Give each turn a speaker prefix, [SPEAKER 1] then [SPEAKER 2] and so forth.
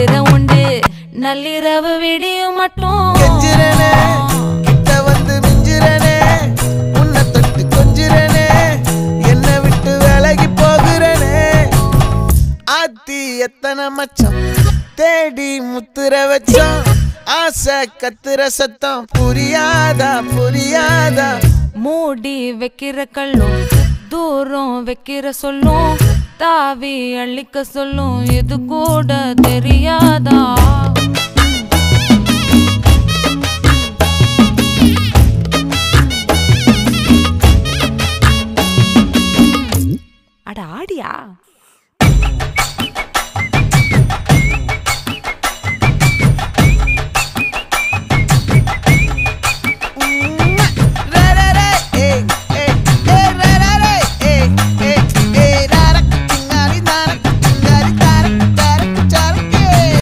[SPEAKER 1] உண்டு நள்ளிரவு விடியும் மட்டும்
[SPEAKER 2] கிட்ட வந்து மிஞ்சிரனே உன்னை தொட்டு கொஞ்சிரனே என்ன விட்டு விலகி போகிறனே ஆத்தி எத்தனை மச்சம் தேடி முத்துற வச்சோம் ஆசை கத்துற சத்தம் புரியாதா புரியாதா
[SPEAKER 1] மூடி வைக்கிற கல்லும் தூரம் வைக்கிற சொல்லும் தாவி அள்ளிக்க சொல்லும் இது கூட தெரியாதா